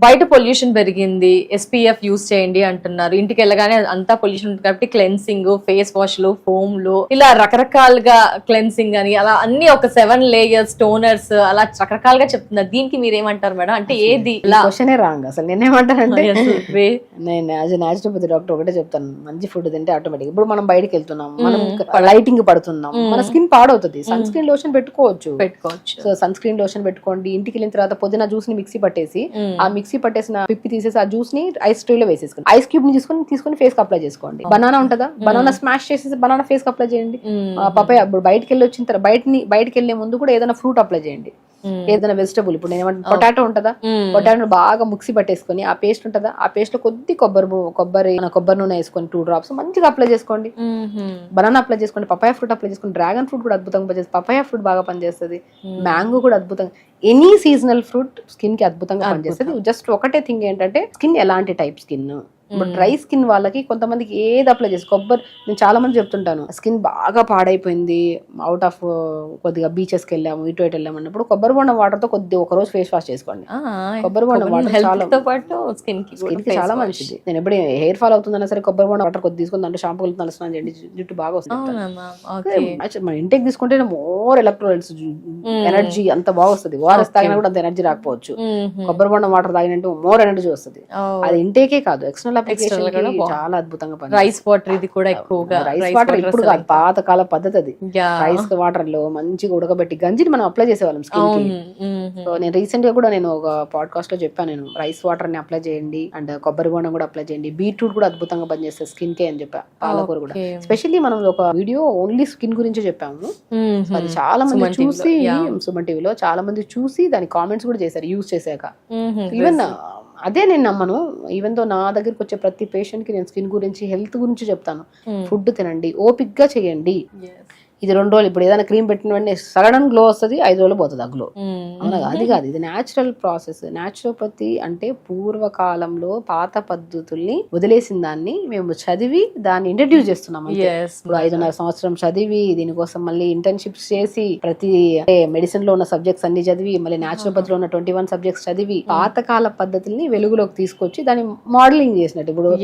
బయట పొల్యూషన్ పెరిగింది, SPF యూజ్ చేయండి అంటున్నారు, ఇంటికి వెళ్ళగానే అంతా పొల్యూషన్ ఉంటుంది కాబట్టి క్లెన్సింగ్, ఫేస్ వాష్లు, ఫోమ్లు, ఇలా రకరకాలుగా క్లెన్సింగ్ అని అలా అన్ని ఒక 7 layers టోనర్స్ అలా రకరకాలుగా చెప్తున్నారు. దీనికి మీరు ఏమంటారు మేడం? అంటే ఏది క్వశ్చనే రాంగ్ అసలు. నేనేమంటానంటే నేను యాజ్ ఎ న్యాచురోపతి డాక్టర్ ఒకటే చెప్తాను, మంచి ఫుడ్ తింటే ఆటోమేటిక్ ఇప్పుడు మనం బయటకి వెళ్తున్నాం, మనం లైటింగ్ పడుతున్నాం, మన స్కిన్ పాడవుతుంది, సన్ స్క్రీన్ లోషన్ పెట్టుకోవచ్చు. సో సన్ స్క్రీన్ లోషన్ పెట్టుకోండి. ఇంటికి వెళ్ళిన తర్వాత పొద్దున జ్యూస్ ని మిక్సీ పట్టేసి ఆ మిక్సీ పట్టేసిన పిప్పి తీసేసి ఆ జ్యూస్ ని ఐస్ ట్రే లో వేసేసుకోండి, ఐస్ క్యూబ్ ని తీసుకొని ఫేస్ కి అప్లై చేసుకోండి. బనానా ఉంటుందా, బనానా స్మాష్ చేసేసి బనానా ఫేస్ కి అప్లై చేయండి. పపాయ ఇప్పుడు బయటకి వెళ్ళి వచ్చిన తర్వాత బయటకి వెళ్లే ముందు కూడా ఏదైనా ఫ్రూట్ అప్లై చేయండి, ఏదైనా వెజిటబుల్. ఇప్పుడు నేను పొటాటో ఉంటుందా, పొటాటో బాగా మిక్సీ పట్టేసుకొని ఆ పేస్ట్ ఉంటుందా, ఆ పేస్ట్ లో కొద్ది కొబ్బరి నూనె వేసుకొని 2 drops మంచిగా అప్లై చేసుకోండి. బనానా అప్లై చేసుకోండి, పపాయ ఫ్రూట్ అప్లై చేసుకోండి, డ్రాగన్ ఫ్రూట్ కూడా అద్భుతంగా పనిచేస్తుంది, పపాయ ఫ్రూట్ బాగా పనిచేస్తుంది, మ్యాంగో కూడా అద్భుతంగా, ఎనీ సీజనల్ ఫ్రూట్ స్కిన్ కి అద్భుతంగా పనిచేస్తుంది. జస్ట్ ఒకటే థింగ్ ఏంటంటే స్కిన్ ఎలాంటి టైప్ స్కిన్. ఇప్పుడు డ్రై స్కిన్ వాళ్ళకి కొంతమందికి ఏది అప్లై చేసి నేను చాలా మంది చెప్తుంటాను, స్కిన్ బాగా పాడైపోయింది, అవుట్ ఆఫ్ కొద్దిగా బీచెస్కి వెళ్ళాము, ఇటు వెళ్ళాము అన్నప్పుడు కొబ్బరి బొండం వాటర్ తో ఒక రోజు ఫేస్ వాష్ చేసుకోండి. కొబ్బరి బొండం వాటర్ చాలా స్కిన్ కి చాలా మంచిది. నేను ఎప్పుడు హెయిర్ ఫాల్ అవుతుందన్నా సరే కొబ్బరి బొండం వాటర్ కొద్ది తీసుకుని దాంట్లో షాంపూ వెళ్తున్నాను స్నానం చేయండి, జుట్టు బాగా వస్తుంది. మన ఇంటేక్ తీసుకుంటే మోర్ ఎలక్ట్రోలైట్స్, ఎనర్జీ అంత బాగా వస్తుంది. ఓఆర్ఎస్ తాగినా కూడా అంత ఎనర్జీ రాకపోవచ్చు, కొబ్బరి బొండం వాటర్ తాగినట్టు మోర్ ఎనర్జీ వస్తుంది. అది ఇంటేకే కాదు, ఎక్స్టర్నల్ చాలా అద్భుతంగా రైస్ వాటర్, ఇది కూడా ఎక్కువగా రైస్ వాటర్ ఇప్పుడు కాదు, పాతకాల పద్ధతి అది. రైస్ వాటర్ లో మంచిగా ఉడకబెట్టి గంజిని మనం అప్లై చేసేవాళ్ళం స్కిన్ కి. సో నేను రీసెంట్ గా కూడా నేను ఒక పాడ్కాస్ట్ లో చెప్పాను, నేను రైస్ వాటర్ ని అప్లై చేయండి అండ్ కొబ్బరి బొండం కూడా అప్లై చేయండి, బీట్రూట్ కూడా అద్భుతంగా పనిచేస్తుంది స్కిన్ కే అని చెప్పా, పాలకూర కూడా. స్పెషల్లీ మనం ఒక వీడియో ఓన్లీ స్కిన్ గురించి చెప్పాము, అది చాలా మంది చూసి సుమన్ టీవీలో చాలా మంది చూసి దాని కామెంట్స్ కూడా చేశారు యూజ్ చేశాక. ఈవెన్ అదే నేను నమ్మను, ఈవెన్ తో నా దగ్గరికి వచ్చే ప్రతి పేషెంట్ కి నేను స్కిన్ గురించి హెల్త్ గురించి చెప్తాను. ఫుడ్ తినండి, ఓపిక్గా చేయండి. ఇది 2 రోజులు ఇప్పుడు ఏదైనా క్రీమ్ పెట్టిన వెంటనే సడన్ గ్లో వస్తుంది, 5 రోజులు పోతుంది ఆ గ్లో. అవునా? అది కాదు, ఇది న్యాచురల్ ప్రాసెస్. న్యాచురోపతి అంటే పూర్వకాలంలో పాత పద్ధతుల్ని వదిలేసిన దాన్ని మేము చదివి దాన్ని ఇంట్రడ్యూస్ చేస్తున్నాం. ఇప్పుడు 5.5 సంవత్సరం చదివి దీనికోసం మళ్ళీ ఇంటర్న్షిప్స్ చేసి ప్రతి మెడిసిన్ లో ఉన్న సబ్జెక్ట్స్ అన్ని చదివి మళ్ళీ న్యాచురోపతిలో ఉన్న 21 సబ్జెక్ట్స్ చదివి పాతకాల పద్ధతుల్ని వెలుగులోకి తీసుకొచ్చి దాన్ని మోడలింగ్ చేసినట్టు, ఇప్పుడు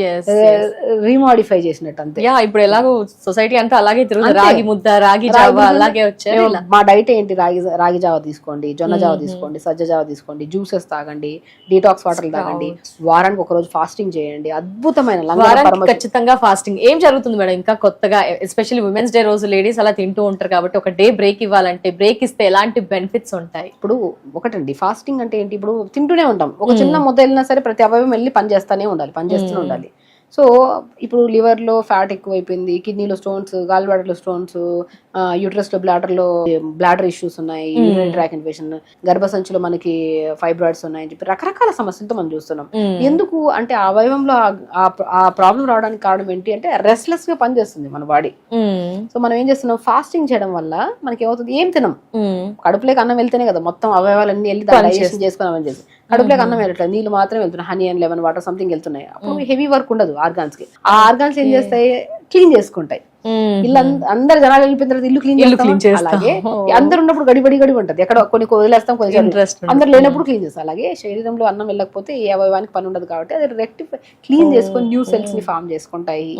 రీమాడిఫై చేసినట్టు అంతే. ఇప్పుడు ఎలాగో సొసైటీ అంతా అలాగే తిరుగుతుంది, రాగి ముద్ద, రాగి జావా అలాగే వచ్చారు. మా డైట్ ఏంటి, రాగి జావా తీసుకోండి, జొన్న జావా తీసుకోండి, సజ్జ జావా తీసుకోండి, జ్యూసెస్ తాగండి, డీటాక్స్ వాటర్ తాగండి, వారానికి ఒక రోజు ఫాస్టింగ్ చేయండి. అద్భుతమైన ఖచ్చితంగా ఫాస్టింగ్. ఏం జరుగుతుంది మేడం ఇంకా కొత్తగా, ఎస్పెషల్లీ ఉమెన్స్ డే రోజు లేడీస్ అలా తింటూ ఉంటారు కాబట్టి ఒక డే బ్రేక్ ఇవ్వాలంటే బ్రేక్ ఇస్తే ఎలాంటి బెనిఫిట్స్ ఉంటాయి? ఇప్పుడు ఒకటండి, ఫాస్టింగ్ అంటే ఏంటి, ఇప్పుడు తింటూనే ఉంటాం, ఒక చిన్న ముద్ద వెళ్ళినా సరే ప్రతి అవయవం వెళ్ళి పనిచేస్తూనే ఉండాలి. సో ఇప్పుడు లివర్ లో ఫ్యాట్ ఎక్కువైపోయింది, కిడ్నీలో స్టోన్స్, గాల్ బ్లాడర్ లో స్టోన్స్, యూట్రస్ లో బ్లాడర్ ఇష్యూస్ ఉన్నాయి, యూరినరీ ట్రాక్ ఇన్ఫెక్షన్, గర్భసంచిలో మనకి ఫైబ్రాయిడ్స్ ఉన్నాయని చెప్పి రకరకాల సమస్యలతో మనం చూస్తున్నాం. ఎందుకు అంటే ఆ అవయవంలో ఆ ప్రాబ్లం రావడానికి కారణం ఏంటి అంటే రెస్ట్లెస్ గా పనిచేస్తుంది మన బాడీ. సో మనం ఏం చేస్తున్నాం, ఫాస్టింగ్ చేయడం వల్ల మనకి ఏమవుతుంది, ఏం తినం, కడుపులోకి అన్నం వెళ్తేనే కదా మొత్తం అవయవాలన్నీ వెళ్ళి డైజెషన్ చేసుకున్నామని చేసి కడుపులోకి అన్నం వెళ్ళట్లేదు, నీళ్ళు మాత్రమే వెళ్తున్నాయి, honey and lemon water something వెళ్తున్నాయి. అప్పుడు హెవీ వర్క్ ఉండదు ఆర్గాన్స్ కి. ఆ ఆర్గాన్స్ ఏం చేస్తాయి, క్లీన్ చేసుకుంటాయి. ఇల్లు అందరు జనాలు వెళ్ళిపోయిన తర్వాత ఇల్లు క్లీన్ చేస్తాం. అలాగే అందరు ఉన్నప్పుడు గడి ఉంటది, ఎక్కడ కొన్ని వదిలేస్తాం, కొన్ని అందరు లేనప్పుడు క్లీన్ చేస్తాం. అలాగే శరీరంలో అన్నం వెళ్ళకపోతే ఏ అవయవానికి పని ఉండదు కాబట్టి అది రెక్టిఫై క్లీన్ చేసుకొని న్యూ సెల్స్ ని ఫామ్ చేసుకుంటాయి.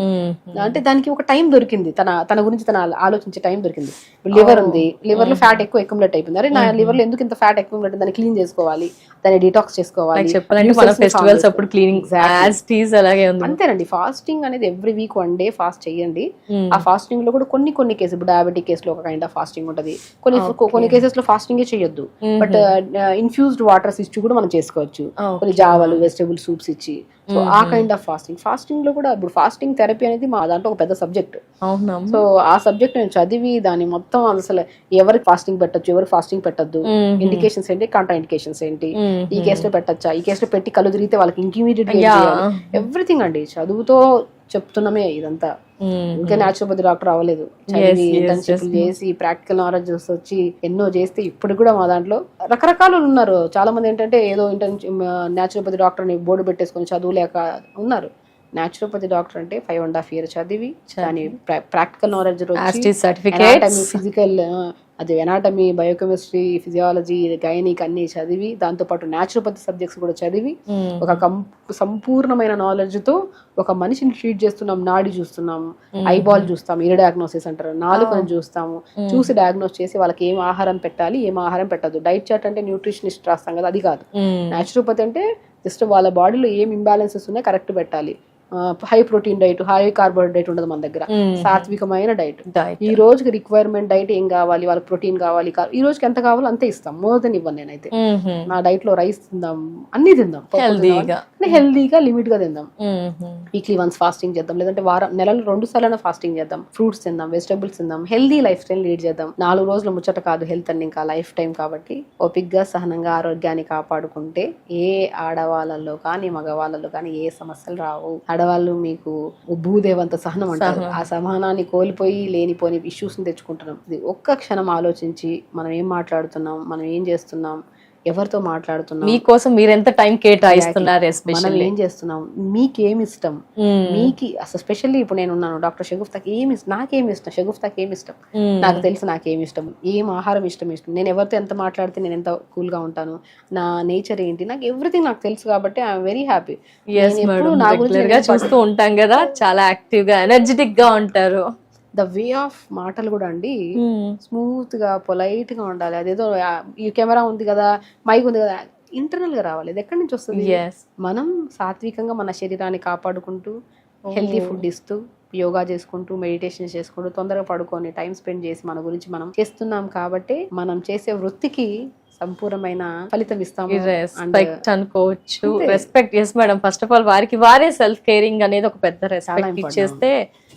అంటే దానికి ఒక టైం దొరికింది, తన గురించి తన ఆలోచించే టైం దొరికింది. లివర్ ఉంది, లివర్ లో ఫ్యాట్ ఎక్కువ అక్యుములేట్ అయిపోయింది, అరే నా లివర్ లో ఎందుకు ఇంత ఫ్యాట్ అక్యుములేట్, దాన్ని క్లీన్ చేసుకోవాలి, దాన్ని డిటాక్స్ చేసుకోవాలి. ఫెస్టివల్స్ అప్పుడు క్లీనింగ్ అంతేనండి. ఫాస్టింగ్ అనేది ఎవ్రీ వీక్ 1 day ఫాస్ట్ చేయండి. ఆ ఫాస్టింగ్ లో కూడా కొన్ని కేసులు, ఇప్పుడు డయాబెటిక్ కేసులో ఒక కైండ్ ఆఫ్ ఫాస్టింగ్ ఉంటది, కొన్ని కేసెస్ లో ఫాస్టింగ్ చేయొద్దు, బట్ ఇన్ఫ్యూజ్డ్ వాటర్స్ ఇచ్చి కూడా మనం చేసుకోవచ్చు, కొన్ని జావాలు, వెజిటబుల్ సూప్స్ ఇచ్చి. సో ఆ కైండ్ ఆఫ్ ఫాస్టింగ్ లో కూడా ఇప్పుడు ఫాస్టింగ్ థెరపీ అనేది మా దాంట్లో ఒక పెద్ద సబ్జెక్ట్. సో ఆ సబ్జెక్ట్ నేను చదివి దాని మొత్తం అసలు ఎవరికి ఫాస్టింగ్ పెట్టచ్చు, ఎవరు ఫాస్టింగ్ పెట్టద్దు, ఇండికేషన్స్ ఏంటి, కాంట్రా ఇండికేషన్స్ ఏంటి, ఈ కేసులో పెట్టచ్చా, ఈ కేసులో పెట్టి కళ్ళు తిరిగితే వాళ్ళకి ఇంకిమీడియట్ ఎవ్రీథింగ్ అండి చదువుతో చెప్తున్నామే ఇదంతా. ఇంకా న్యాచురోపతి డాక్టర్ అవ్వలేదు, చదివి ఇంటర్న్షిప్లు చేసి ప్రాక్టికల్ నాలెడ్జ్ వచ్చి ఎన్నో చేస్తే ఇప్పుడు కూడా మా దాంట్లో రకరకాలు ఉన్నారు. చాలా మంది ఏంటంటే ఏదో న్యాచురోపతి డాక్టర్ అని బోర్డు పెట్టేసుకొని చదువులేక ఉన్నారు. న్యాచురోపతి డాక్టర్ అంటే 5.5 years చదివి దాని ప్రాక్టికల్ నాలెడ్జ్ ఫిజికల్, అది ఎనాటమీ, బయోకెమిస్ట్రీ, ఫిజియాలజీ, గైనిక్ అన్ని చదివి దాంతోపాటు న్యాచురోపతి సబ్జెక్ట్స్ కూడా చదివి ఒక సంపూర్ణమైన నాలెడ్జ్ తో ఒక మనిషిని ట్రీట్ చేస్తున్నాం. నాడి చూస్తున్నాం, ఐబాల్ చూస్తాం, ఇయర్ డయాగ్నోసిస్ అంటారు, నాలుకను చూస్తాము, చూసి డయాగ్నోస్ చేసి వాళ్ళకి ఏం ఆహారం పెట్టాలి, ఏం ఆహారం పెట్టద్దు. డైట్ చార్ట్ అంటే న్యూట్రిషనిస్ట్ రాస్తాం కదా, అది కాదు. న్యాచురోపతి అంటే జస్ట్ వాళ్ళ బాడీలో ఏం ఇంబ్యాలెన్సెస్ ఉన్నాయో కరెక్ట్ పెట్టాలి. High protein diet, high carbohydrate diet ఉండదు మన దగ్గర, సాత్వికమైన డైట్. ఈ రోజుకి రిక్వైర్మెంట్ డైట్ ఏం కావాలి, వాళ్ళకి ప్రోటీన్ కావాలి, ఈ రోజుకి ఎంత కావాలో అంతే ఇస్తాం, మోర్ దెన్ ఇవ్వను నేనైతే. నా డైట్ లో రైస్ తిందాం, అన్ని తిందాం, హెల్దీగా లిమిట్ గా తిందాం. వీక్లీ వన్స్ ఫాస్టింగ్ చేద్దాం, లేదంటే నెలలో 2 సార్లు ఫాస్టింగ్ చేద్దాం, ఫ్రూట్స్ తిందాం, వెజిటబుల్స్ తిందాం, హెల్దీ లైఫ్ స్టైల్ లీడ్ చేద్దాం. 4 రోజుల ముచ్చట కాదు హెల్త్ అని, ఇంకా లైఫ్ టైం కాబట్టి ఓపిక్గా సహనంగా ఆరోగ్యాన్ని కాపాడుకుంటే ఏ ఆడవాళ్ళలో కానీ మగవాళ్ళలో కానీ ఏ సమస్యలు రావు. ఆడవాళ్ళు మీకు భూదేవంత సహనం అంటారు, ఆ సహనాన్ని కోల్పోయి లేనిపోని ఇష్యూస్ ని తెచ్చుకుంటున్నాం. ఇది ఒక్క క్షణం ఆలోచించి మనం ఏం మాట్లాడుతున్నాం, మనం ఏం చేస్తున్నాం, ఎవరితో మాట్లాడుతున్నాం, మీకోసం మీరు ఎంత టైం కేటాయిస్తున్నారు, మనం ఏం చేస్తున్నాం, మీకేమి ఇష్టం, మీకు అసలు స్పెషల్లీ ఇప్పుడు నేను ఉన్నాను డాక్టర్ షగుఫ్తాకి నాకేమి ఇష్టం, షగుఫ్తాకి ఏమి ఇష్టం, నాకు తెలుసు నాకేమి ఇష్టం, ఏం ఆహారం ఇష్టం, నేను ఎవరితో ఎంత మాట్లాడితే నేను ఎంత కూల్ గా ఉంటాను, నా నేచర్ ఏంటి, నాకు ఎవ్రీథింగ్ నాకు తెలుసు కాబట్టి ఐఎమ్ వెరీ హ్యాపీ. నా గురించి చూస్తూ ఉంటాం కదా, చాలా యాక్టివ్ గా ఎనర్జెటిక్ గా ఉంటారు. ద వే ఆఫ్ మాటలు కూడా అండి స్మూత్ గా పొలైట్ గా ఉండాలి. అదేదో ఈ కెమెరా ఉంది కదా, మైక్ ఉంది కదా, ఇంటర్నల్ గా రావాలి. ఇది ఎక్కడి నుంచి వస్తుంది? మనం సాత్వికంగా మన శరీరాన్ని కాపాడుకుంటూ హెల్తీ ఫుడ్ ఇస్తూ యోగా చేసుకుంటూ మెడిటేషన్ చేసుకుంటూ తొందరగా పడుకొని టైం స్పెండ్ చేసి మన గురించి మనం చేస్తున్నాం కాబట్టి మనం చేసే వృత్తికి సంపూర్ణమైన ఫలితం ఇస్తాము అనుకోవచ్చు. Respect. Yes madam, first of all వారికి వారే సెల్ఫ్ కేరింగ్ అనేది ఒక పెద్ద రెస్పెక్ట్ ఇచ్చేస్తే,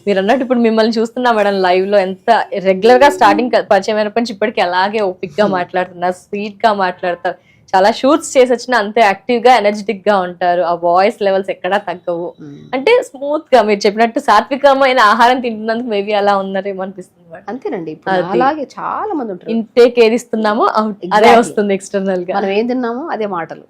మీరు అన్నట్టు ఇప్పుడు మిమ్మల్ని చూస్తున్నా మేడం లైవ్ లో, ఎంత రెగ్యులర్ గా స్టార్టింగ్ పరిచయం అయినప్పటి నుంచి ఇప్పటికి అలాగే ఓపిక్ గా మాట్లాడుతున్నారు, స్వీట్ గా మాట్లాడతారు, చాలా షూట్స్ చేసి వచ్చినా అంతే యాక్టివ్ గా ఎనర్జెటిక్ గా ఉంటారు, ఆ వాయిస్ లెవెల్స్ ఎక్కడా తగ్గవు. అంటే స్మూత్ గా మీరు చెప్పినట్టు సాత్వికమైన ఆహారం తింటున్నందుకు మేబీ అలా ఉన్నారేమో అనిపిస్తుంది. అంతేనండి, అలాగే చాలా మంది ఉంటారు. ఇంటేక్ ఏది ఇస్తున్నామో అదే వస్తుంది ఎక్స్టర్నల్ గా, మనం ఏం తిన్నామో అదే మాటలు.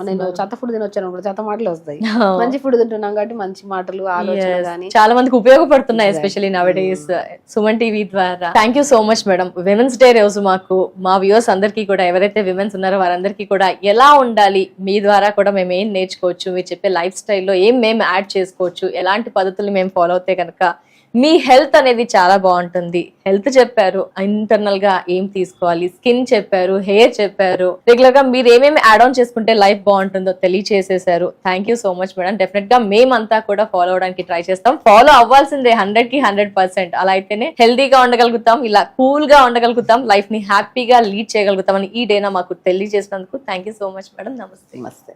నేను చెత్త ఫుడ్ తినొచ్చాను కూడా చెత్త మాటలు వస్తాయి, మంచి ఫుడ్ తింటున్నాం కాబట్టి మంచి మాటలు, ఆలోచనలు కానీ చాలా మందికి ఉపయోగపడుతున్నాయి, ఎస్పెషల్లీ నవడేస్ సుమన్ టీవీ ద్వారా. Thank you so much madam. Women's day రోజు మాకు మా వ్యూవర్స్ అందరికీ కూడా, ఎవరైతే విమెన్స్ ఉన్నారో వారందరికీ కూడా ఎలా ఉండాలి, మీ ద్వారా కూడా మేము ఏం నేర్చుకోవచ్చు, మీరు చెప్పే లైఫ్ స్టైల్లో ఏం మేము యాడ్ చేసుకోవచ్చు, ఎలాంటి పద్ధతులు మేము ఫాలో అవుతే కనుక మీ హెల్త్ అనేది చాలా బాగుంటుంది. హెల్త్ చెప్పారు, ఇంటర్నల్ గా ఏం తీసుకోవాలి, స్కిన్ చెప్పారు, హెయిర్ చెప్పారు, రెగ్యులర్ గా మీరు ఏమేమి యాడ్ ఆన్ చేసుకుంటే లైఫ్ బాగుంటుందో తెలియచేసేసారు. Thank you so much madam. Definite గా మేమంతా కూడా ఫాలో అవడానికి ట్రై చేస్తాం. ఫాలో అవ్వాల్సిందే 100కి 100%. అలా అయితేనే హెల్తీగా ఉండగలుగుతాం, ఇలా కూల్ గా ఉండగలుగుతాం, లైఫ్ ని హ్యాపీగా లీడ్ చేయగలుగుతాం అని ఈ డేనా మాకు తెలియజేసినందుకు thank you so much madam. నమస్తే.